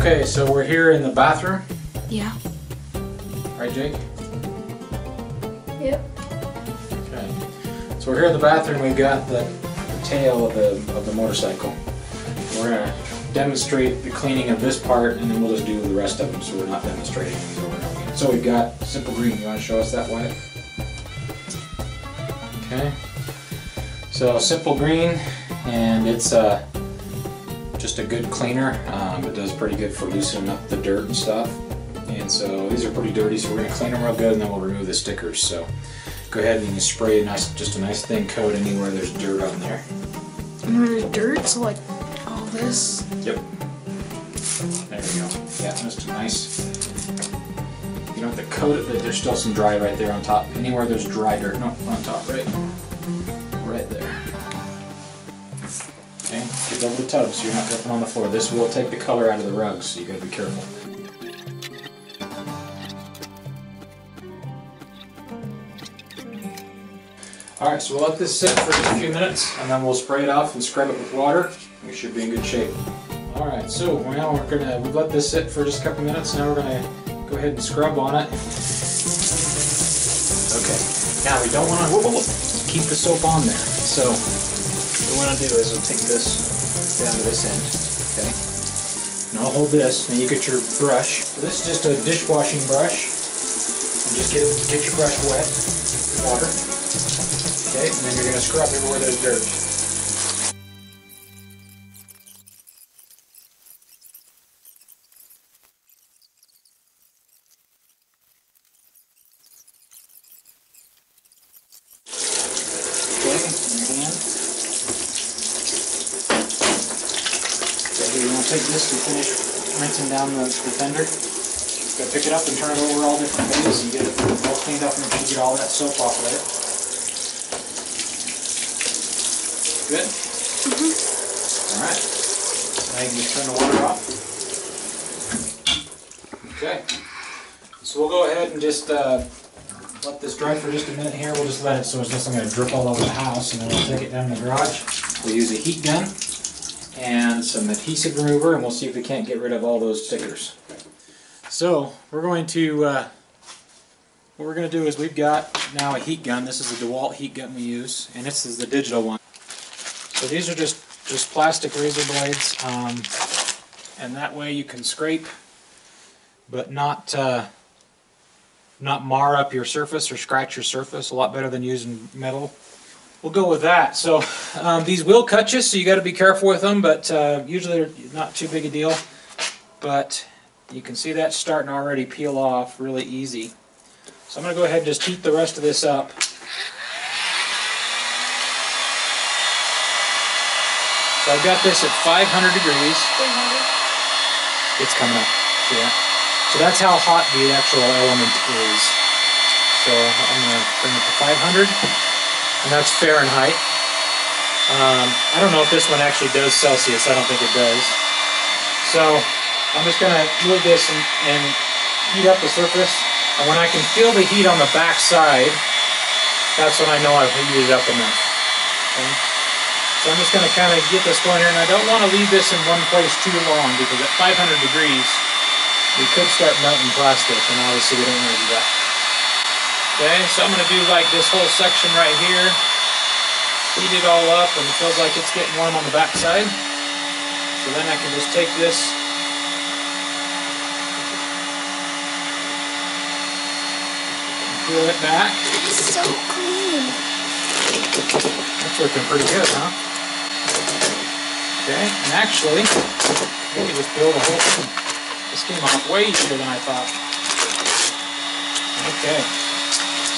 Okay, so we're here in the bathroom. Yeah. Right, Jake? Yep. Okay. So we're here in the bathroom. We've got the tail of the motorcycle. We're gonna demonstrate the cleaning of this part, and then we'll just do the rest of them. So we're not demonstrating these over and over again. So we've got Simple Green. You want to show us that, Wyatt? Okay. So Simple Green, and it's just a good cleaner. It does pretty good for loosening up the dirt and stuff. And so these are pretty dirty, so we're going to clean them real good, and then we'll remove the stickers. So go ahead and you can spray just a nice thin coat anywhere there's dirt on there. Anywhere there's dirt, so like all this. Yep. There we go. Yeah, just a nice. You don't have to coat it, but there's still some dry right there on top. Anywhere there's dry dirt, no, on top, right there. Okay, get over the tub so you're not dripping on the floor. This will take the color out of the rugs, so you gotta be careful. Alright, so we'll let this sit for just a few minutes, and then we'll spray it off and scrub it with water. We should be in good shape. Alright, so now we've let this sit for just a couple minutes. Now we're gonna go ahead and scrub on it. Okay, now we don't want to keep the soap on there. So what we want to do is we'll take this down to this end. Okay, and I'll hold this, and you get your brush. So this is just a dishwashing brush, and just get your brush wet with water. Okay, and then you're going to scrub everywhere there's dirt. Okay, in your hand. So here you want to take this and finish rinsing down the fender. Just gotta pick it up and turn it over all different ways and get it all cleaned up and make sure you get all that soap off of there. Good? Mm-hmm. Alright. Now you can just turn the water off. Okay. So we'll go ahead and just let this dry for just a minute here. We'll just let it so it's just not going to drip all over the house, and then we'll take it down in the garage. We'll use a heat gun and some adhesive remover, and we'll see if we can't get rid of all those stickers. So we're going to what we're going to do is we've got now a heat gun. This is a DeWalt heat gun we use, and this is the digital one. So these are just plastic razor blades, and that way you can scrape, but not mar up your surface or scratch your surface. A lot better than using metal. We'll go with that. So these will cut you, so you got to be careful with them, but usually they're not too big a deal. But you can see that starting to already peel off really easy. So I'm going to go ahead and just heat the rest of this up. So I've got this at 500 degrees. 300. It's coming up. See that? So that's how hot the actual element is. So I'm going to bring it to 500, and that's Fahrenheit. I don't know if this one actually does Celsius. I don't think it does. So I'm just going to move this and heat up the surface. And when I can feel the heat on the back side, that's when I know I've heated it up enough. Okay? So I'm just going to kind of get this going here, and I don't want to leave this in one place too long, because at 500 degrees we could start melting plastic, and obviously we don't want to do that. Okay, so I'm going to do like this whole section right here, heat it all up, and it feels like it's getting warm on the back side. So then I can just take this and peel it back. It's so clean. That's working pretty good, huh? Okay, and actually, we can just build a whole thing. This came off way easier than I thought. Okay,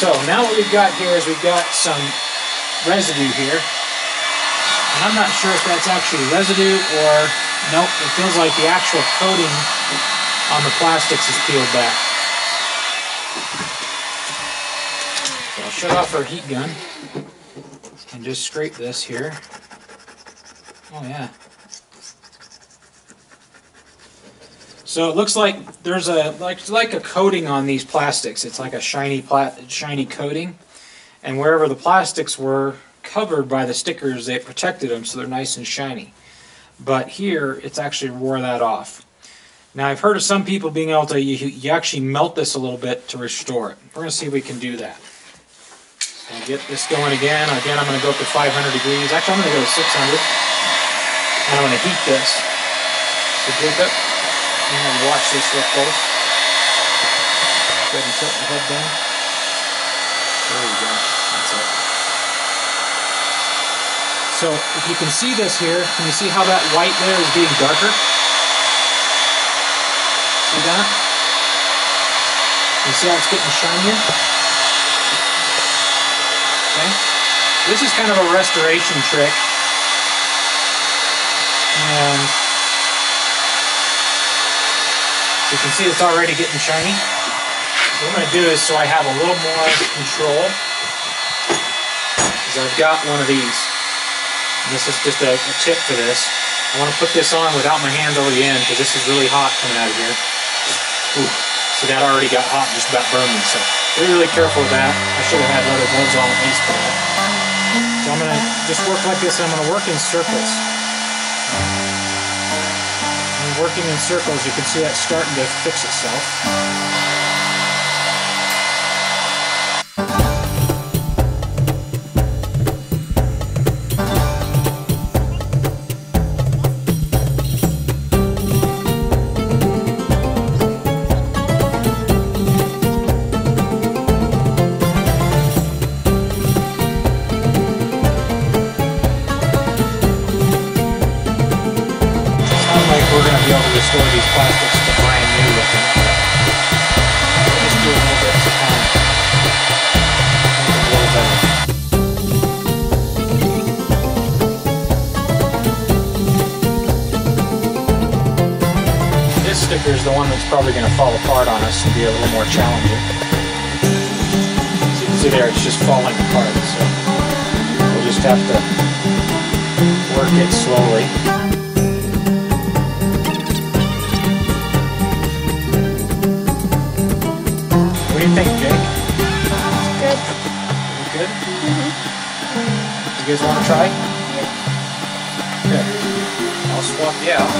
so now what we've got here is we've got some residue here. And I'm not sure if that's actually residue or, nope, it feels like the actual coating on the plastics is peeled back. So I'll shut off our heat gun and just scrape this here. Oh yeah. So it looks like there's like a coating on these plastics. It's like a shiny coating, and wherever the plastics were covered by the stickers, they protected them so they're nice and shiny. But here, it's actually wore that off. Now I've heard of some people being able to, you actually melt this a little bit to restore it. We're going to see if we can do that. So I'll get this going again. Again, I'm going to go up to 500 degrees. Actually, I'm going to go to 600. And I'm going to heat this. So Jacob, I'm going to watch this real close. Go ahead and tilt your head down. There we go. That's it. So if you can see this here, can you see how that white there is being darker? See that? You see how it's getting shinier? Okay. This is kind of a restoration trick. And you can see it's already getting shiny. What I'm going to do is, so I have a little more control, is I've got one of these. And this is just a tip for this. I want to put this on without my hands over the end because this is really hot coming out of here. Ooh, see, that already got hot and just about burned me, so be really careful with that. I should have had leather gloves on at least for that. So I'm going to just work like this, and I'm going to work in circles. And working in circles, you can see that starting to fix itself. We're going to be able to restore these plastics to brand new looking. Just do a little bit to kind of make it a little better. This sticker is the one that's probably going to fall apart on us and be a little more challenging. As you can see there, it's just falling apart, so we'll just have to work it slowly. What do you think, Jake? Good. Good? Mm-hmm. You guys want to try? Yeah. Good. I'll swap you out.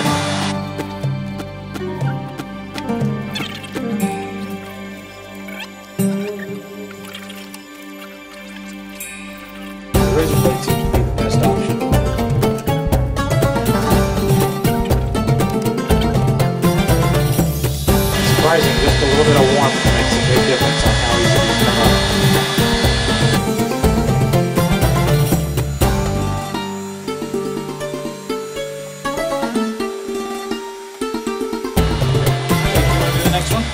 The razor blade seems to be the best option. Surprising, just a little bit of warmth makes a big difference on how easy these come up. Okay, you want to do the next one?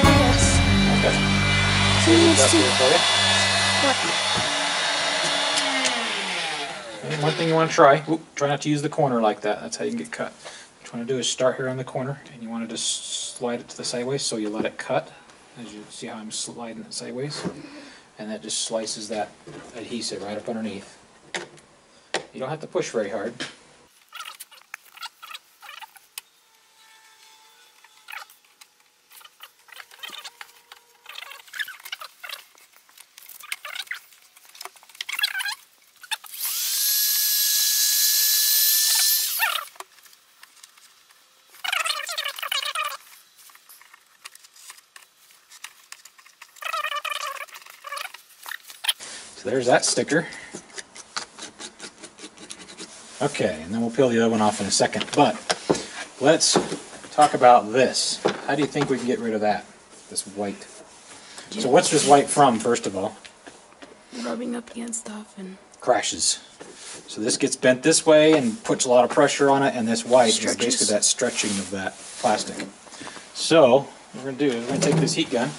Yes. Okay. So let's That's see. here for you. What? Okay, one thing you want to try, try not to use the corner like that. That's how you can get cut. What you want to do is start here on the corner, and you want to just slide it to the sideways, so you let it cut, as you see how I'm sliding it sideways, and that just slices that adhesive right up underneath. You don't have to push very hard. So there's that sticker. Okay, and then we'll peel the other one off in a second. But let's talk about this. How do you think we can get rid of that? This white. So what's this white from, first of all? Rubbing up against stuff and Crashes. So this gets bent this way and puts a lot of pressure on it, and this white is Stretches. basically that stretching of that plastic. So what we're going to do is we're going to take this heat gun.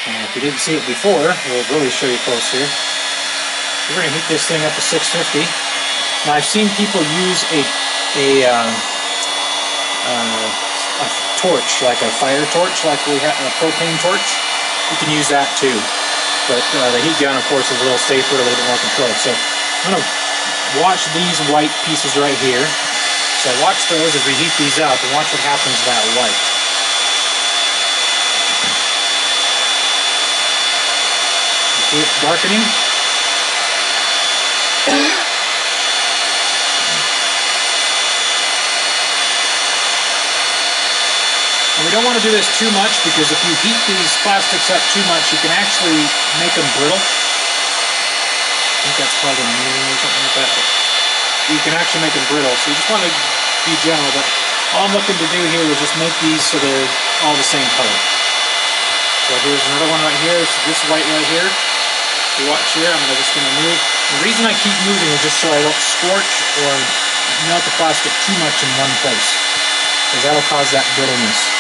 And if you didn't see it before, we'll really show you close here. We're going to heat this thing up to 650. Now I've seen people use a torch, like a fire torch, like we have a propane torch. You can use that too. But the heat gun, of course, is a little safer, a little bit more controlled. So I'm going to watch these white pieces right here. So watch those as we heat these up, and watch what happens to that white. See it darkening? we don't want to do this too much, because if you heat these plastics up too much, you can actually make them brittle. I think that's called a annealing or something like that. But you can actually make them brittle, so you just want to be gentle. But all I'm looking to do here is just make these so they're all the same color. So here's another one right here. So this white right here. If you watch here, I'm just going to move. The reason I keep moving is just so I don't scorch or melt the plastic too much in one place, because that'll cause that brittleness.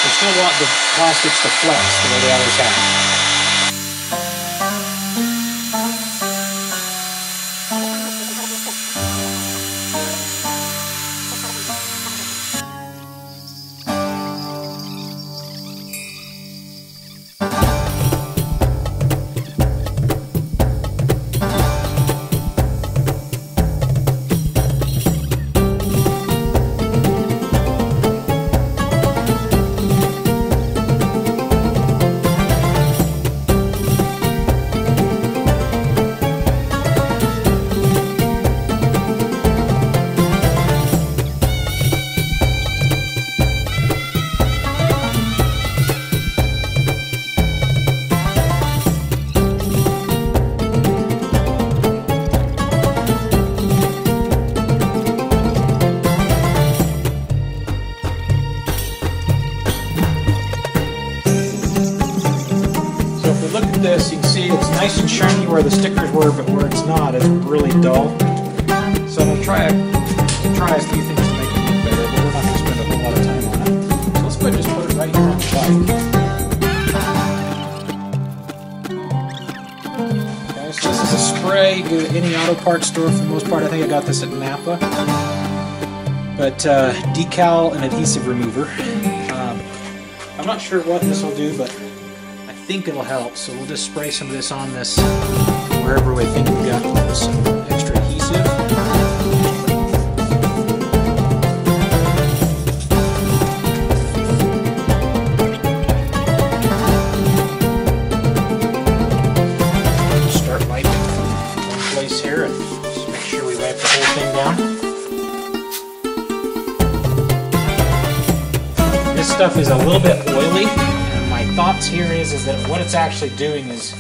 We still want the plastics to flex the way they always have. This, you can see it's nice and shiny where the stickers were, but where it's not, it's really dull. So I'm going to try a few things to make it look better, but we're not going to spend a whole lot of time on it. So let's go ahead and just put it right here on the bike. Okay, so this is a spray you get at any auto parts store for the most part. I think I got this at Napa. But decal and adhesive remover. I'm not sure what this will do, but I think it'll help, so we'll just spray some of this on this wherever we think we've got some extra adhesive. Start wiping one place here and just make sure we wipe the whole thing down. This stuff is a little bit oily. Thoughts here is that what it's actually doing is,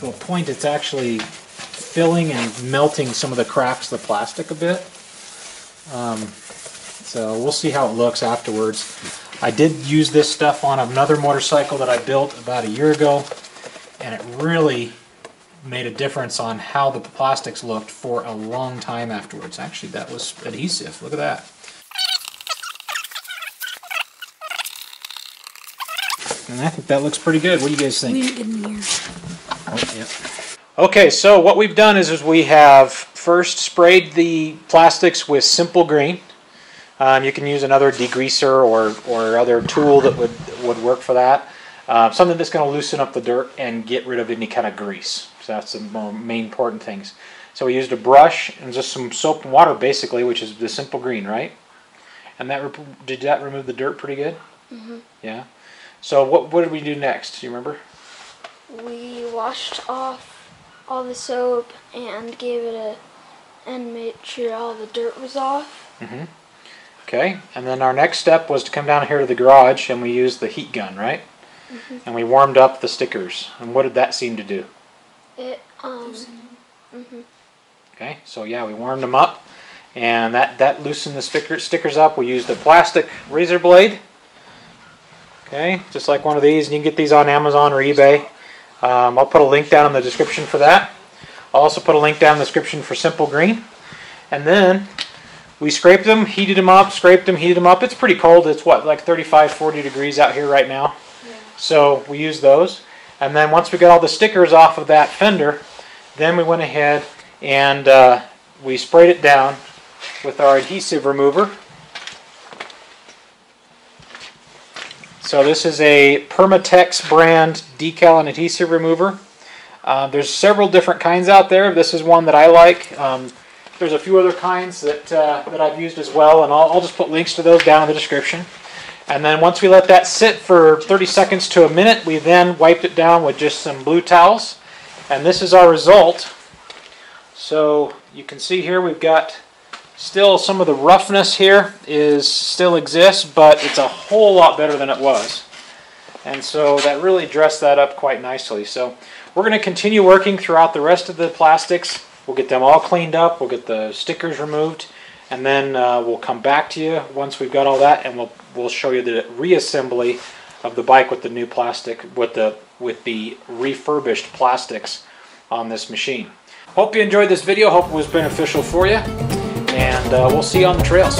to a point, it's actually filling and melting some of the cracks of the plastic a bit. So we'll see how it looks afterwards. I did use this stuff on another motorcycle that I built about a year ago, and it really made a difference on how the plastics looked for a long time afterwards. Actually, that was adhesive. Look at that. And I think that looks pretty good. What do you guys think? Leave it in here. Oh, yep. Okay, so what we've done is we have first sprayed the plastics with simple green. You can use another degreaser or other tool that would work for that. Something that's going to loosen up the dirt and get rid of any kind of grease. So that's the main important things. So we used a brush and just some soap and water basically, which is the simple green, right? And did that remove the dirt pretty good? Mm-hmm. Yeah. So what did we do next? Do you remember? We washed off all the soap and made sure all the dirt was off. Mm-hmm. Okay, and then our next step was to come down here to the garage and we used the heat gun, right? Mm-hmm. And we warmed up the stickers. And what did that seem to do? It mm-hmm. Okay, so yeah, we warmed them up, and that loosened the stickers up. We used a plastic razor blade. Okay, just like one of these, and you can get these on Amazon or eBay. I'll put a link down in the description for that. I'll also put a link down in the description for Simple Green. And then we scraped them, heated them up, scraped them, heated them up. It's pretty cold. It's what, like 35, 40 degrees out here right now. Yeah. So we used those. And then once we got all the stickers off of that fender, then we went ahead and we sprayed it down with our adhesive remover. So this is a Permatex brand decal and adhesive remover. There's several different kinds out there. This is one that I like. There's a few other kinds that I've used as well, and I'll just put links to those down in the description. And then once we let that sit for 30 seconds to a minute, we then wiped it down with just some blue towels. And this is our result. So you can see here we've got Still, some of the roughness here still exists, but it's a whole lot better than it was. And so that really dressed that up quite nicely. So we're going to continue working throughout the rest of the plastics. We'll get them all cleaned up, we'll get the stickers removed, and then we'll come back to you once we've got all that, and we'll show you the reassembly of the bike with the new plastic, with the refurbished plastics on this machine. Hope you enjoyed this video, hope it was beneficial for you, and we'll see you on the trails.